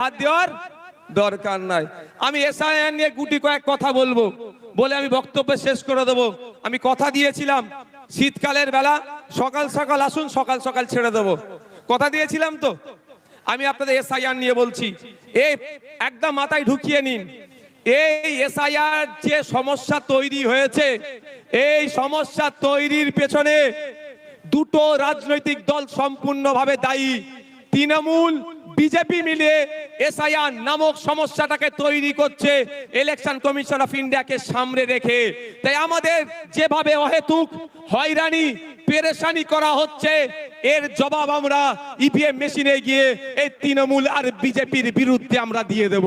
হাত দেওয়ার দরকার নাই। আমি এসআইআর নিয়ে গুটি কয়েক কথা বলবো বলে আমি বক্তব্য শেষ করে দেবো। আমি কথা দিয়েছিলাম শীতকালের বেলা সকাল সকাল আসুন, সকাল সকাল ছেড়ে দেবো, কথা দিয়েছিলাম তো। আমি আপনাদের এসআইআর নিয়ে বলছি, এই একদম মাথায় ঢুকিয়ে নিন, এই এসআইআর যে সমস্যা তৈরি হয়েছে, এই সমস্যা তৈরির পেছনে দুটো রাজনৈতিক দল সম্পূর্ণভাবে দায়ী। তৃণমূল বিজেপি মিলে এসআইআর নামক সমস্যাটাকে তৈরি করছে ইলেকশন কমিশন অফ ইন্ডিয়াকে সামনে রেখে। তাই আমাদের যেভাবে অহেতুক হয়রানি পেরেশানি করা হচ্ছে, এর জবাব আমরা ইভিএম মেশিনে গিয়ে এই তৃণমূল আর বিজেপির বিরুদ্ধে আমরা দিয়ে দেব।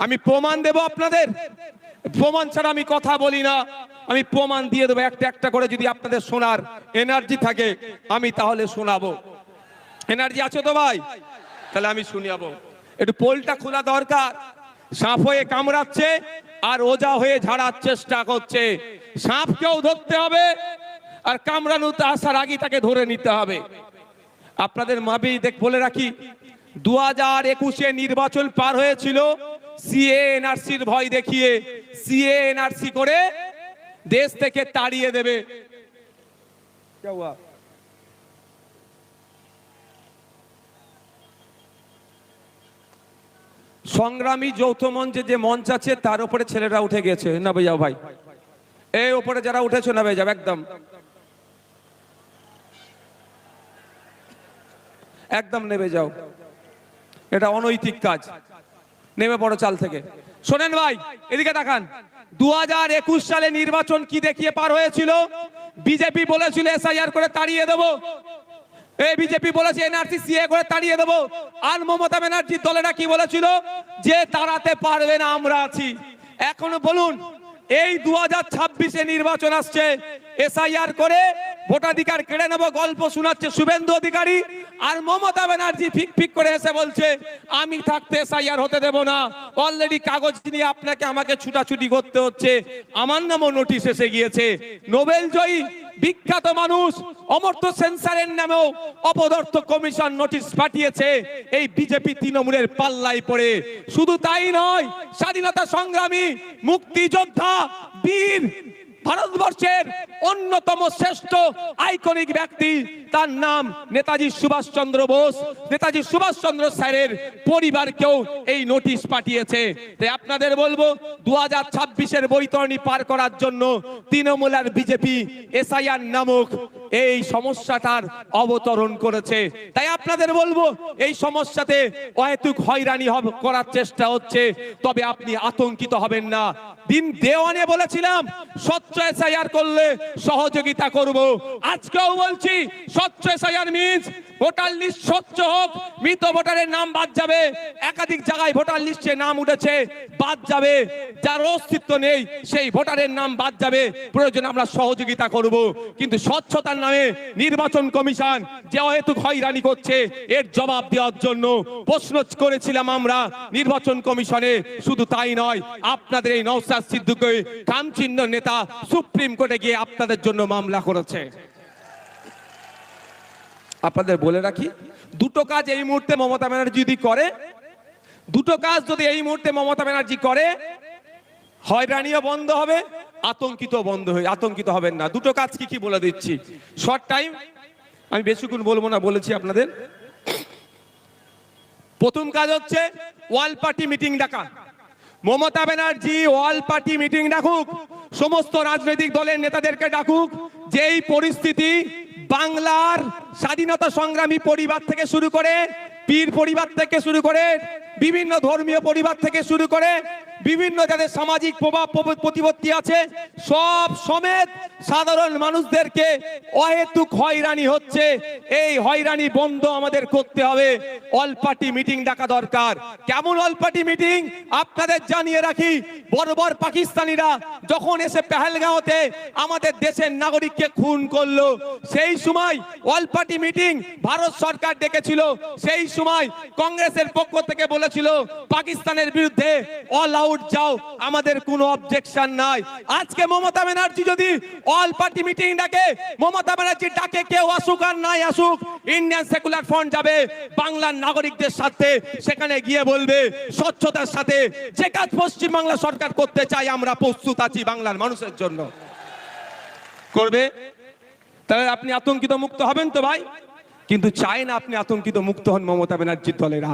আমি প্রমাণ দেব আপনাদের, প্রমাণ ছাড়া আমি কথা বলি না, আমি প্রমাণ দিয়ে দেবো একটা একটা করে। যদি আপনাদের শোনার এনার্জি থাকে আমি তাহলে শোনাবো। এনার্জি আছে তো ভাই? তাহলে আমি শুনিয়াবো। একটু পোলটা খোলা দরকার। সাপ হয়ে কামড়াচ্ছে আর ওজা হয়ে ঝাড়ার চেষ্টা করছে। সাপকেও ধরতে হবে আর কামড়ানোতে আসার আগে তাকে ধরে নিতে হবে। আপনাদের মাবি বলে রাখি, 2021-এ নির্বাচন পার হয়েছিল সিএ এনআরসির ভয় দেখিয়ে। সিএ এনআরসি করে দেশ থেকে তাড়িয়ে দেবে। সংগ্রামী যৌথ মঞ্চে যে মঞ্চ আছে তার উপরে ছেলেরা উঠে গেছে, না ভাইয়া ভাই, এই উপরে যারা উঠেছো না ভাই যাও, একদম একদম নেমে যাও, এটা অনৈতিক কাজ, নেমে পড়ো চাল থেকে। শোনেন ভাই, এদিকে তাকান। 2021 সালে নির্বাচন কি দেখিয়ে পার হয়েছিল? বিজেপি বলেছিল এসআইআর করে তাড়িয়ে দেবো, এই বিজেপি বলেছে এনআরসি সিএ করে তাড়িয়ে দেবো। আর মমতা ব্যানার্জির দলেরা কি বলেছিল? যে তাড়াতে পারবে না, আমরা আছি। এখনো বলুন, এই 2026-এ নির্বাচন আসছে, এসআইআর করে ভোটাধিকার কেড়ে নেবো গল্প শোনাচ্ছে শুভেন্দু অধিকারী, আর মমতা ব্যানার্জি ফিক ফিক করে এসে বলছে আমি থাকতে এসআইআর হতে দেব না। অলরেডি কাগজ নিয়ে আপনাকে আমাকে ছুটাছুটি করতে হচ্ছে, আমার নামও নোটিশ এসে গিয়েছে। নোবেল জয়ী বিখ্যাত মানুষ অমর্ত্য সেন্সারের নামেও অপদার্থ কমিশন নোটিশ পাঠিয়েছে এই বিজেপি তৃণমূলের পাল্লায় পড়ে। শুধু তাই নয়, স্বাধীনতা সংগ্রামী, মুক্তিযোদ্ধা, বীর, ভারতবর্ষের অন্যতম শ্রেষ্ঠ আইকনিক ব্যক্তি, তার নাম নেতাজি সুভাষচন্দ্র বোস, নেতাজি সুভাষচন্দ্র স্যারের পরিবারকেও এই নোটিশ পাঠিয়েছে। তাই আপনাদের বলবো, 2026-এর বৈতরণী পার করার জন্য তৃণমূল আর বিজেপি এসআইআর নামক এই সমস্যাটার অবতরণ করেছে। তাই আপনাদের বলবো, এই সমস্যাতে অহেতুক হয়রানি করার চেষ্টা হচ্ছে, তবে আপনি আতঙ্কিত হবেন না। দিন দেওয়ানে বলেছিলাম স্বচ্ছ এসআইআর করলে সহযোগিতা করব, আজকেও বলছি স্বচ্ছ এসআইআর মিন্স ভোটার লিস্ট স্বচ্ছ হোক, মৃত ভোটারের নাম বাদ যাবে। একাধিক জায়গায় ভোটার লিস্টে নাম উঠেছে, বাদ যাবে, যার অস্তিত্ব নেই সেই ভোটারের নাম বাদ যাবে। প্রয়োজনে আমরা সহযোগিতা করব, কিন্তু স্বচ্ছতার নামে নির্বাচন কমিশন যে অহেতুক হয়রানি করছে এর জবাব দেওয়ার জন্য প্রশ্ন করেছিলাম আমরা নির্বাচন কমিশনে। শুধু তাই নয়, আপনাদের এই নওশাদ সিদ্দিকী কামচিহ্ন নেতা সুপ্রিম কোর্টে গিয়ে আপনাদের জন্য মামলা করেছে। আপনাদের বলে রাখি, দুটো কাজ এই মুহূর্তে মমতা ব্যানার্জি যদি করে, দুটো কাজ যদি এই মুহূর্তে মমতা ব্যানার্জি করে, হয়রানিও বন্ধ হবে, আতঙ্কিত হবেন না। দুটো কাজ কি কি বলে দিচ্ছি, শর্ট টাইম, আমি বেশিক্ষণ বলবো না, বলেছি আপনাদের। প্রথম কাজ হচ্ছে ওয়াল পার্টি মিটিং ডাকা। মমতা ব্যানার্জি ওয়াল পার্টি মিটিং ডাকুক, সমস্ত রাজনৈতিক দলের নেতাদেরকে ডাকুক। যেই পরিস্থিতি বাংলার স্বাধীনতা সংগ্রামী পরিবার থেকে শুরু করে, পীর পরিবার থেকে শুরু করে, বিভিন্ন ধর্মীয় পরিবার থেকে শুরু করে, বিভিন্ন যাদের সামাজিক প্রভাব প্রতিপত্তি আছে, সব সমেত সাধারণ মানুষদেরকে অহেতুক হয়রানি হচ্ছে, এই হয়রানি বন্ধ আমাদের করতে হবে। অল পার্টি মিটিং ডাকা দরকার। কেমন অল পার্টি মিটিং? আপনাদের জানিয়ে রাখি, বর্বর পাকিস্তানিরা যখন এসে পেহেলগাঁওতে আমাদের দেশের নাগরিককে খুন করলো, সেই সময় অল পার্টি মিটিং ভারত সরকার ডেকেছিল। সেই সময় কংগ্রেসের পক্ষ থেকে বলেছিল পাকিস্তানের বিরুদ্ধে অল আউট আউট যাও, আমাদের কোনো অবজেকশন নাই। আজকে মমতা ব্যানার্জি যদি অল পার্টি মিটিং ডাকে, মমতা ব্যানার্জি ডাকে কেউ আসুক আর নাই আসুক, ইন্ডিয়ান সেকুলার ফ্রন্ট যাবে বাংলার নাগরিকদের সাথে, সেখানে গিয়ে বলবে স্বচ্ছতার সাথে যে কাজ পশ্চিম বাংলা সরকার করতে চাই আমরা প্রস্তুত আছি বাংলার মানুষের জন্য। করবে, তাহলে আপনি আতঙ্কিত মুক্ত হবেন তো ভাই? কিন্তু চাই না আপনি আতঙ্কিত মুক্ত হন মমতা ব্যানার্জির দলেরা।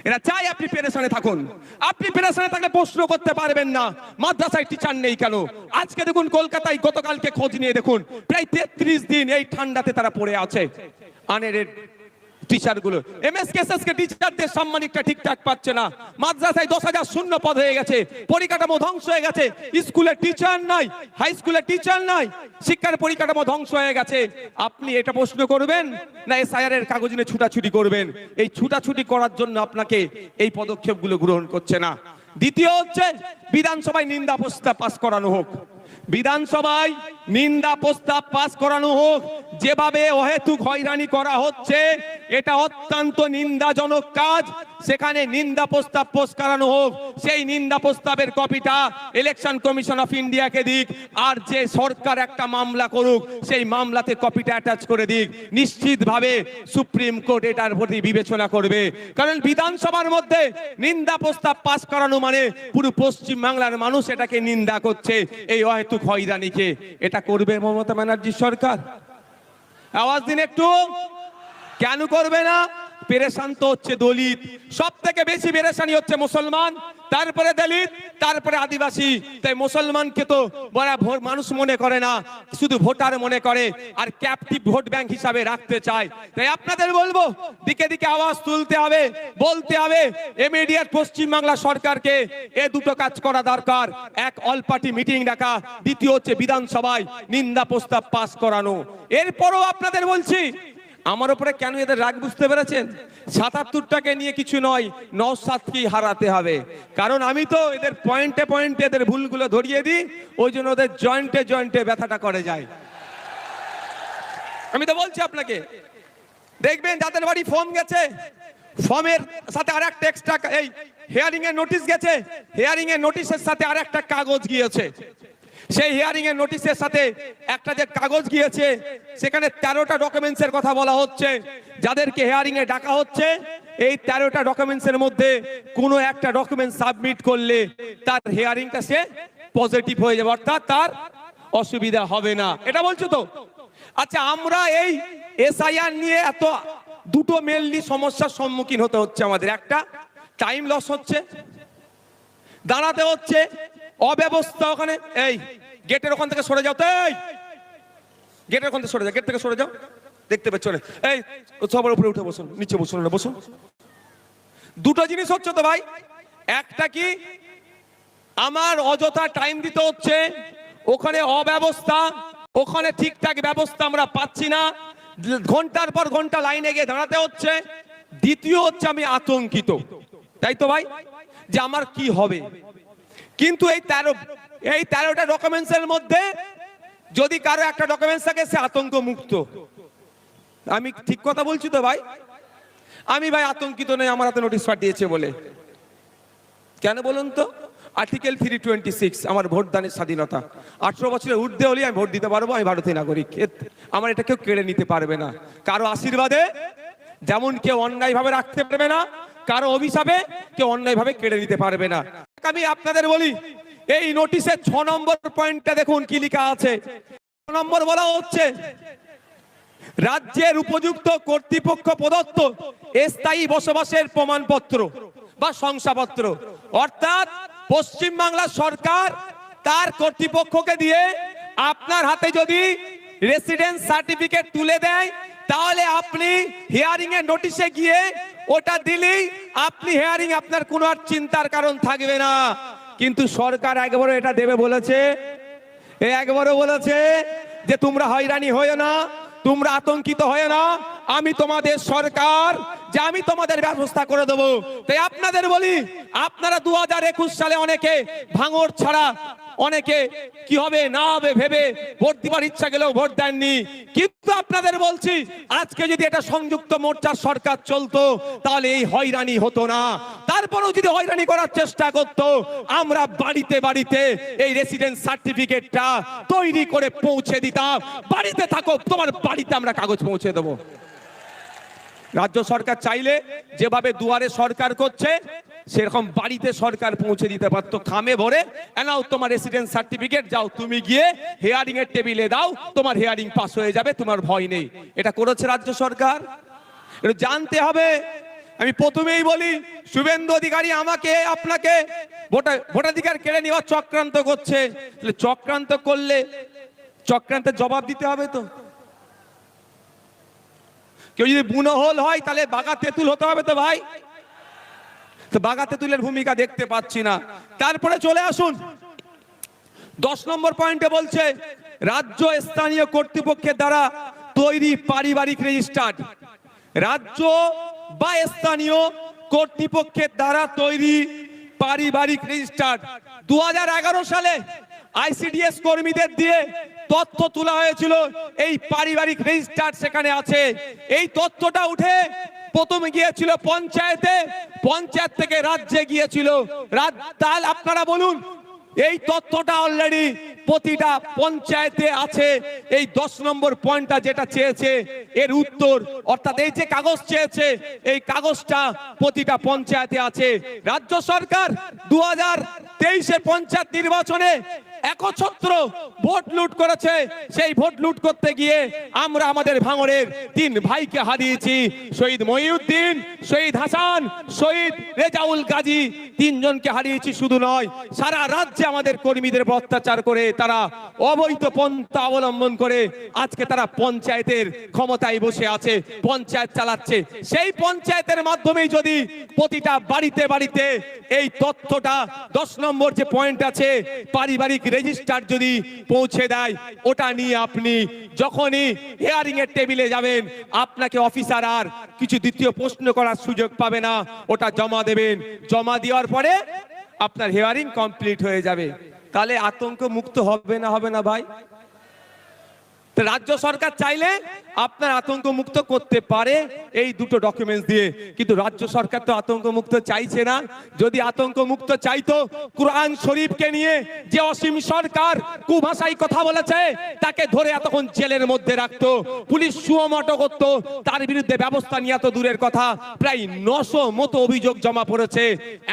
এরা চাই আপনি পেরেশানে থাকুন। আপনি পেরেশানে থাকলে প্রশ্ন করতে পারবেন না মাদ্রাসায় টিচার নেই কেন। আজকে দেখুন কলকাতায় গতকালকে খোঁজ নিয়ে দেখুন প্রায় 33 দিন এই ঠান্ডাতে তারা পড়ে আছে। আনের টিচার গুলো এমএসকেএসএস কে টিচারদের সম্মানিকটা ঠিকঠাক পাচ্ছে না। মাদ্রাসায় 10,000 শূন্য পদ হয়ে গেছে, পরিকাঠামো ধ্বংস হয়ে গেছে, স্কুলে টিচার নাই, হাই স্কুলে টিচার নাই, শিক্ষার পরিকাঠামো ধ্বংস হয়ে গেছে। আপনি এটা প্রশ্ন করবেন না এসআইআর এর কাগজ নিয়ে ছুটাছুটি করবেন? এই ছুটাছুটি করার জন্য আপনাকে এই পদক্ষেপগুলো গ্রহণ করছে না। দ্বিতীয় হচ্ছে বিধানসভায় নিন্দা প্রস্তাব পাস করানো হোক। বিধানসভায় নিন্দা প্রস্তাব পাস করানো হোক। যেভাবে অহেতুক হয়রানি করা হচ্ছে এটা অত্যন্ত নিন্দাজনক কাজ। সেখানে নিন্দা প্রস্তাব পাস করানো হোক। সেই নিন্দা প্রস্তাবের কপিটা ইলেকশন কমিশন অফ ইন্ডিয়াকে দিক, আর যে সরকার একটা মামলা করুক সেই মামলাতে কপিটা অ্যাটাচ করে দিক। নিশ্চিতভাবে সুপ্রিম কোর্ট এটার প্রতি বিবেচনা করবে, কারণ বিধানসভার মধ্যে নিন্দা প্রস্তাব পাস করানো মানে পুরো পশ্চিম বাংলার মানুষ এটাকে নিন্দা করছে, এই অহেতুক হয়রানিকে। এটা করবে মমতা ব্যানার্জি সরকার? আওয়াজ দিন একটু। কেন করবে না? পেরেশান তো হচ্ছে দলিত, সব থেকে বেশি পেরেশানি হচ্ছে মুসলমান, তারপরে দলিত, তারপরে আদিবাসী। তাই মুসলমানকে তো বড় মানুষ মনে করে না, শুধু ভোটার মনে করে, আর ক্যাপটিভ ভোট ব্যাংক হিসাবে রাখতে চায়। তাই আপনাদের বলবো দিকে দিকে আওয়াজ তুলতে হবে, বলতে হবে ইমিডিয়েট পশ্চিম বাংলা সরকারকে এ দুটো কাজ করা দরকার। এক, অল পার্টি মিটিং ডাকা, দ্বিতীয় হচ্ছে বিধানসভায় নিন্দা প্রস্তাব পাস করানো। এরপরও আপনাদের বলছি আমার উপরে কেন এদের রাগ বুঝতে পেরেছেন? ৭৭টাকে নিয়ে কিছু নয়, নওশাদকেই হারাতে হবে। কারণ আমি তো এদের পয়েন্টে পয়েন্টে এদের ভুলগুলো ধরিয়ে দিই, ওই জন্য ওদের জয়েন্টে জয়েন্টে ব্যথাটা করে যায়। আমি তো বলছি আপনাকে, দেখবেন যাদের বাড়ি ফর্ম গেছে, ফর্মের সাথে আর একটা এক্সট্রা এই হিয়ারিং এর নোটিশ গেছে, হিয়ারিং এর নোটিশের সাথে আর একটা কাগজ গিয়েছে। সেই হিয়ারিং এর নোটিশের সাথে একটা যে কাগজ গিয়েছে সেখানে 13টা ডকুমেন্টস এর কথা বলা হচ্ছে। যাদেরকে হিয়ারিং এ ডাকা হচ্ছে এই 13টা ডকুমেন্টস এর মধ্যে কোনো একটা ডকুমেন্ট সাবমিট করলে তার হিয়ারিংটা সে পজিটিভ হয়ে যাবে, অর্থাৎ তার অসুবিধা হবে না। এটা বলছো তো? আচ্ছা, আমরা এই এসআইআর নিয়ে এত দুটো মেনলি সমস্যার সম্মুখীন হতে হচ্ছে আমাদের। একটা, টাইম লস হচ্ছে, দাঁড়াতে হচ্ছে, অব্যবস্থা। ওখানে এই গেটের ওখান থেকে সরে যাও, তো এই গেটের ওখান থেকে সরে যাও, গেট থেকে সরে যাও, দেখতে পাচ্ছ না? এই সবার উপরে উঠে বসুন, নিচে বসুন না, বসুন। দুটো জিনিস হচ্ছে তো ভাই। একটা কি, আমার অযথা টাইম দিতে হচ্ছে, ওখানে অব্যবস্থা, ওখানে ঠিকঠাক ব্যবস্থা আমরা পাচ্ছি না, ঘন্টার পর ঘন্টা লাইনে গিয়ে দাঁড়াতে হচ্ছে। দ্বিতীয় হচ্ছে আমি আতঙ্কিত, তাই তো ভাই, যে আমার কি হবে। কিন্তু এই 13টা ডকুমেন্টস এর মধ্যে যদি কারো একটা ডকুমেন্টস থাকে সে আতঙ্ক মুক্ত। আমি ঠিক কথা বলছি তো ভাই? আমি ভাই আতঙ্কিত নই আমার হাতে নোটিশ পাঠিয়েছে বলে। কেন বলুন তো? আর্টিকেল 326 আমার ভোটদানের স্বাধীনতা। 18 বছরের ঊর্ধ্বে হলে আমি ভোট দিতে পারবো, আমি ভারতীয় নাগরিক। আমার এটা কেউ কেড়ে নিতে পারবে না। কারো আশীর্বাদে যেমন কেউ অন্যায় ভাবে রাখতে পারবে না, কারো অভিশাপে কেউ অন্যায় ভাবে কেড়ে নিতে পারবে না। আমি আপনাদের বলি, এই নোটিশের 6 নম্বর পয়েন্টটা দেখুন কি লেখা আছে। 6 নম্বর বলা হচ্ছে, রাজ্যের উপযুক্ত কর্তৃপক্ষ প্রদত্ত স্থায়ী বসবাসের প্রমাণপত্র বা শংসাপত্র, অর্থাৎ পশ্চিম বাংলা সরকার তার কর্তৃপক্ষকে দিয়ে আপনার হাতে যদি রেসিডেন্স সার্টিফিকেট তুলে দেয়, তাহলে আপনি হিয়ারিং এর নোটিশে গিয়ে ওটা দিলেই আপনি হিয়ারিং, আপনার কোনো আর চিন্তার কারণ থাকবে না। কিন্তু সরকার একবারও এটা দেবে বলেছে? একবারও বলেছে যে তোমরা হয়রানি হয়ো না, তোমরা আতঙ্কিত হয়ো না, আমি তোমাদের সরকার, যে আমি তোমাদের ব্যবস্থা করে দেবো। তাই আপনাদের বলি, আপনারা 2021 সালে অনেকে ভাঙড় ছাড়া, অনেকে কি হবে না হবে ভেবে ভোট দিবার ইচ্ছা গেলেও ভোট দেননি। কিন্তু আপনাদের বলছি, আজকে যদি এটা সংযুক্ত মোর্চার সরকার চলতো তাহলে এই হয়রানি হতো না। তার তারপরেও যদি হয়রানি করার চেষ্টা করতো, আমরা বাড়িতে বাড়িতে এই রেসিডেন্স সার্টিফিকেটটা তৈরি করে পৌঁছে দিতাম। বাড়িতে থাকো, তোমার বাড়িতে আমরা কাগজ পৌঁছে দেবো। রাজ্য সরকার চাইলে যেভাবে দুয়ারে সরকার করছে সেরকম বাড়িতে সরকার পৌঁছে দিতে পারতো। খামে ভরে এনাও তোমার রেসিডেন্স সার্টিফিকেট, যাও তুমি গিয়ে হিয়ারিং এর টেবিলে দাও, তোমার হিয়ারিং পাস হয়ে যাবে, তোমার ভয় নেই। এটা করেছে রাজ্য সরকার, এটা জানতে হবে। আমি প্রথমেই বলি, শুভেন্দু অধিকারী আমাকে আপনাকে ভোটাধিকার কেড়ে নেওয়ার চক্রান্ত করছে। চক্রান্ত করলে চক্রান্তের জবাব দিতে হবে তো। কেউ যদি বুনোহল হয় তাহলে বাঘা তেঁতুল হতে হবে তো ভাই। তো বাঘা তেঁতুলের ভূমিকা দেখতে পাচ্ছি না। তারপরে চলে আসুন 10 নম্বর পয়েন্টে বলছে, রাজ্য স্থানীয় কর্তৃপক্ষের দ্বারা তৈরি পারিবারিক রেজিস্টার্ড। রাজ্য বা স্থানীয় কর্তৃপক্ষের দ্বারা তৈরি পারিবারিক রেজিস্টার্ড 2011 সালে আইসিডিএস কর্মীদের দিয়ে তথ্য তোলা হয়েছিল। এই পারিবারিক রেজিস্টার সেখানে আছে। এই তথ্যটা উঠে প্রথমে গিয়েছিল পঞ্চায়েতে, পঞ্চায়েত থেকে রাজ্যে গিয়েছিল। তাহলে আপনারা বলুন, এই তথ্যটা অলরেডি প্রতিটা পঞ্চায়েতে আছে। এই 10 নম্বর পয়েন্টটা যেটা চেয়েছে এর উত্তর, অর্থাৎ এই যে কাগজ চেয়েছে এই কাগজটা প্রতিটা পঞ্চায়েতে আছে। রাজ্য সরকার 2023 পঞ্চায়েত নির্বাচনে একছত্র ভোট লুট করেছে। সেই ভোট লুট করতে গিয়ে আমরা আমাদের ভাঙড়ের 3 ভাইকে হারিয়েছি। শহীদ মহিউদ্দিন, শহীদ হাসান, শহীদ রেজাউল গাজী, 3 জনকে হারিয়েছি। শুধু নয়, সারা রাজ্যে আমাদের কর্মীদের অত্যাচার করে তারা অবৈধ পন্থা অবলম্বন করে আজকে তারা পঞ্চায়েতের ক্ষমতায় বসে আছে, পঞ্চায়েত চালাচ্ছে। সেই পঞ্চায়েতের মাধ্যমেই যদি প্রতিটা বাড়িতে বাড়িতে এই তথ্যটা 10 নম্বর যে পয়েন্ট আছে পারিবারিক রেজিস্টার যদি পৌঁছে দেয়, ওটা নিয়ে আপনি যখনই হিয়ারিং এর টেবিলে যাবেন আপনাকে অফিসার আর কিছু দ্বিতীয় প্রশ্ন করার সুযোগ পাবে না। ওটা জমা দেবেন, জমা দেওয়ার পরে আপনার হিয়ারিং কমপ্লিট হয়ে যাবে। তাহলে আতঙ্ক মুক্ত হবে না ভাই? রাজ্য সরকার চাইলে আপনার আতঙ্ক মুক্ত করতে পারে এই দুটো ডকুমেন্টস দিয়ে, কিন্তু রাজ্য সরকার তো আতঙ্ক মুক্ত চাইছে না। যদি আতঙ্ক মুক্ত চাইতো, কুরআন শরীফকে নিয়ে যে অসীম সরকার কুভাষায় কথা বলেছে তাকে ধরে এতক্ষণ জেলের মধ্যে রাখতো, পুলিশ সুমোটো করতো, তার বিরুদ্ধে ব্যবস্থা নিয়ে তো দূরের কথা, প্রায় 900 মতো অভিযোগ জমা পড়েছে,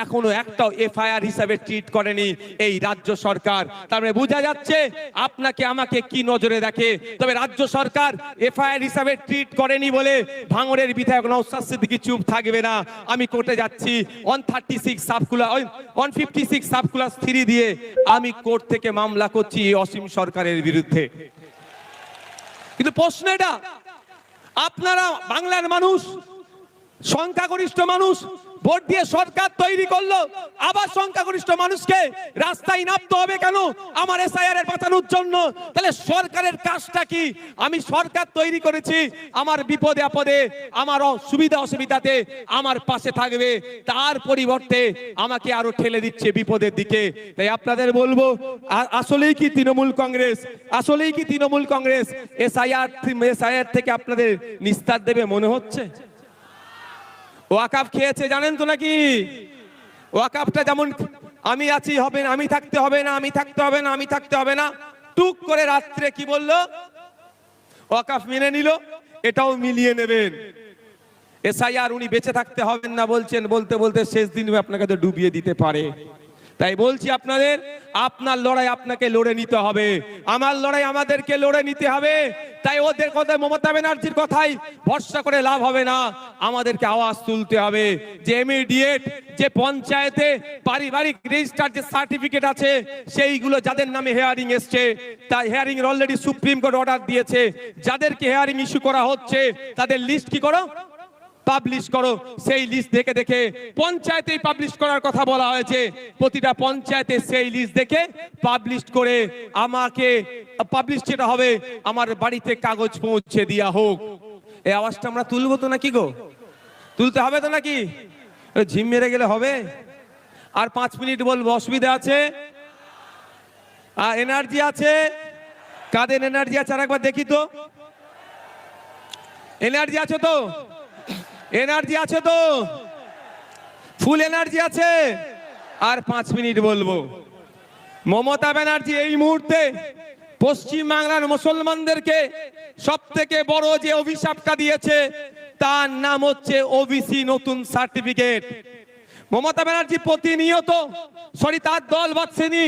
এখনো একটাও এফআইআর হিসাবে ট্রিট করেনি এই রাজ্য সরকার। তার মানে বোঝা যাচ্ছে আপনাকে আমাকে কি নজরে দেখে। তবে রাজ্য সরকার এফআইআর হিসাবে ট্রিট করেনি বলে ভাঙড়ের বিধায়ক নওশাদ সিদ্দিকী চুপ থাকবে না। আমি কোর্টে যাচ্ছি 156 সাবক্লাস 3 দিয়ে আমি কোর্ট থেকে মামলা করছি এই অসীম সরকারের বিরুদ্ধে। কিন্তু প্রশ্ন এটা, আপনারা বাংলার মানুষ, সংখ্যাগরিষ্ঠ মানুষ ভোট দিয়ে সরকার তৈরি করলো, আবার সংখ্যাগরিষ্ঠ মানুষকে রাস্তায় নামতে হবে কেন আমার এসআইআর এর বাঁচানোর জন্য? তাহলে সরকারের কাজটা কি? আমি সরকার তৈরি করেছি, আমার বিপদে আপদে, আমার সুবিধা অসুবিধাতে আমার পাশে থাকবে, তার পরিবর্তে আমাকে আরো ঠেলে দিচ্ছে বিপদের দিকে। তাই আপনাদের বলবো, আসলেই কি তৃণমূল কংগ্রেস এসআইআর থেকে আপনাদের নিস্তার দেবে মনে হচ্ছে? ওয়াকাফ খেয়েছে জানেন তো নাকি? ওয়াকাফটা যেমন আমি আছি হবে না, আমি থাকতে হবে না, টুক করে রাত্রে কি বললো? ওয়াকাফ মেনে নিল, এটাও মিলিয়ে নেবেন। এসআইআর উনি বেঁচে থাকতে হবেন না বলছেন, বলতে বলতে শেষ দিন আপনাকে তো ডুবিয়ে দিতে পারে। তাই বলছি আপনাদের, আপনার লড়াই আপনাকে লড়ে নিতে হবে, আমার লড়াই আমাদেরকে লড়ে নিতে হবে। তাই ওদের কথায়, মমতা ব্যানার্জির কথাই ভরসা করে লাভ হবে না, আমাদেরকে আওয়াজ তুলতে হবে যে ইমিডিয়েট যে পঞ্চায়েতে পারিবারিক রেজিস্টার যে সার্টিফিকেট আছে সেইগুলো যাদের নামে হিয়ারিং এসছে, তাই hearing already supreme court order দিয়েছে, যাদেরকে হিয়ারিং ইস্যু করা হচ্ছে তাদের লিস্ট কি করো, পাবলিশ করো। সেই লিস্ট দেখে দেখে পঞ্চায়েতেই পাবলিশ করার কথা বলা হয়েছে, প্রতিটা পঞ্চায়েতে সেই লিস্ট দেখে পাবলিশ করে আমাকে পাবলিশ যেটা হবে আমার বাড়িতে কাগজ পৌঁছে দেওয়া হোক। এই আওয়াজটা আমরা তুলবো তো নাকি গো? তুলতে হবে তো নাকি? ঝিম মেরে গেলে হবে? আর 5 মিনিট বলবো, অসুবিধা আছে? এনার্জি আছে? কাদের এনার্জি আছে আর একবার দেখি তো। এনার্জি আছে তো? ফুল এনার্জি আছে? আর 5 মিনিট বলবো। মমতা ব্যানার্জি এই মুহূর্তে পশ্চিম বাংলার মুসলমানদেরকে সব থেকে বড় যে অভিশাপটা দিয়েছে তার নাম হচ্ছে ওবিসি নতুন সার্টিফিকেট। মমতা ব্যানার্জি প্রতিনিয়ত তার দল বাদশাহী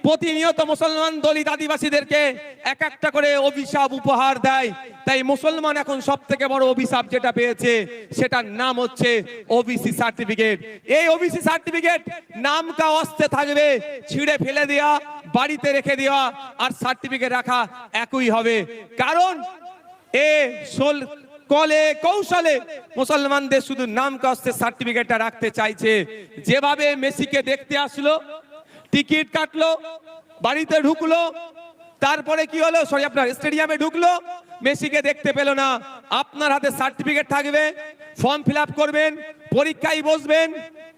প্রতিনিয়ত মুসলমান দলিত আদিবাসীদেরকে এক একটা করে অভিশাপ উপহার দেয়। তাই মুসলমান এখন সব থেকে বড় অভিশাপ যেটা পেয়েছে সেটার নাম হচ্ছে ওবিসি সার্টিফিকেট। এই ওবিসি সার্টিফিকেট নামটা অস্তে থাকবে, ছিঁড়ে ফেলে দেওয়া, বাড়িতে রেখে দেওয়া আর সার্টিফিকেট রাখা একই হবে। কারণ কলে কৌশলে মুসলমানদের শুধু নাম কাস্তে সার্টিফিকেটটা রাখতে চাইছে। যেভাবে মেসিকে দেখতে আসলো, টিকিট কাটলো, বাড়িতে ঢুকলো, তারপরে কি হলো, আপনার স্টেডিয়ামে ঢুকলো, মেসিকে দেখতে পেল না। আপনার হাতে সার্টিফিকেট থাকবে, ফর্ম ফিল আপ করবেন, পরীক্ষায় বসবেন,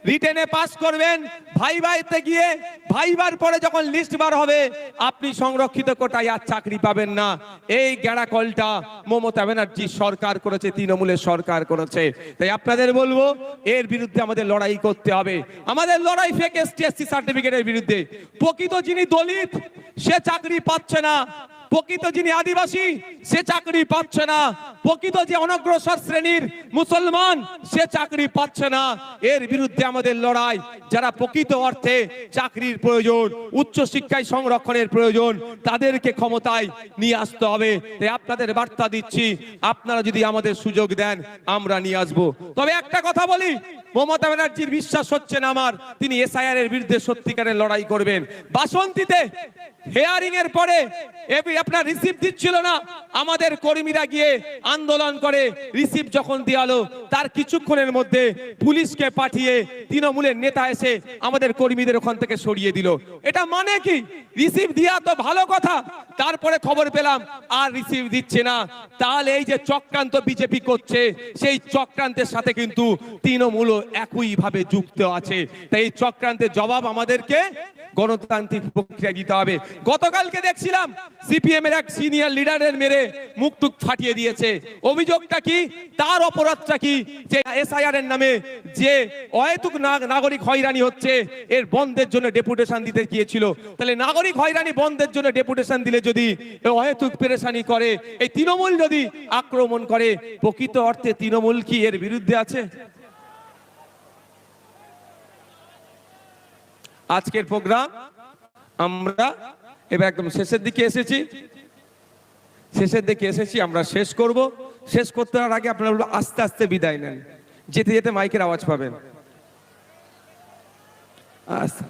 রিটেনে পাস করবেন, ভাইভাতে গিয়ে ভাইবার পরে যখন লিস্ট বার হবে আপনি সংরক্ষিত কোটায় আর চাকরি পাবেন না। এই গেঁড়া কলটা মমতা ব্যানার্জি সরকার করেছে, তৃণমূলের সরকার করেছে। তাই আপনাদের বলবো এর বিরুদ্ধে আমাদের লড়াই করতে হবে। আমাদের লড়াই ফেক এসটি সার্টিফিকেটের বিরুদ্ধে। প্রকৃত যিনি দলিত সে চাকরি পাচ্ছে না, প্রকৃত যিনি আদিবাসী সে চাকরি পাচ্ছে না, প্রকৃত যে অনগ্রসর শ্রেণীর মুসলমান সে চাকরি পাচ্ছে না। এর বিরুদ্ধে আমাদের লড়াই। যারা প্রকৃত অর্থে চাকরির প্রয়োজন, উচ্চ শিক্ষায় সংরক্ষণের প্রয়োজন, তাদেরকে ক্ষমতায় নিয়ে আসতে হবে। তাই আপনাদের বার্তা দিচ্ছি, আপনারা যদি আমাদের সুযোগ দেন আমরা নিয়ে আসবো। তবে একটা কথা বলি, মমতা ব্যানার্জির বিশ্বাস হচ্ছে না আমার তিনি এসআইআর এর বিরুদ্ধে সত্যিকারের লড়াই করবেন। বাসন্তীতে হিয়ারিং এর পরে আপনার রিসিভ দিচ্ছিল না, আমাদের কর্মীরা গিয়ে আন্দোলন করে রিসিভ যখন দেওয়ালো তার কিছুক্ষণের মধ্যে পুলিশকে পাঠিয়ে তৃণমূলের নেতা এসে আমাদের কর্মীদের ওখান থেকে সরিয়ে দিল। এটা মানে কি? রিসিভ দিয়া তো ভালো কথা, তারপরে খবর পেলাম আর রিসিভ দিচ্ছে না। তাহলে এই যে চক্রান্ত বিজেপি করছে সেই চক্রান্তের সাথে কিন্তু তৃণমূল একই ভাবে যুক্ত আছে। তাই এই চক্রান্তের জবাব আমাদেরকে গণতান্ত্রিক প্রক্রিয়া দিতে হবে। গতকালকে দেখছিলাম সিপিএম এর এক সিনিয়র লিডারের মেরে মুখ টুক ফাটিয়ে দিয়েছে। অভিযোগটা কি, তার অপরাধটা কি? যে এসআইআর এর নামে যে অহেতুক নাগরিক হয়রানি হচ্ছে এর বন্ধের জন্য ডেপুটেশন দিতে গিয়েছিল। তাহলে নাগরিক হয়রানি বন্ধের জন্য ডেপুটেশন দিলে যদি অহেতুক পেরেশানি করে, এই তৃণমূল যদি আক্রমণ করে, প্রকৃত অর্থে তৃণমূল কি এর বিরুদ্ধে আছে? আজকের প্রোগ্রাম আমরা এবার একদম শেষের দিকে এসেছি, আমরা শেষ করব। শেষ করতে আগে আপনারা আস্তে আস্তে বিদায় নেন, যেতে যেতে মাইকের আওয়াজ পাবেন। আচ্ছা।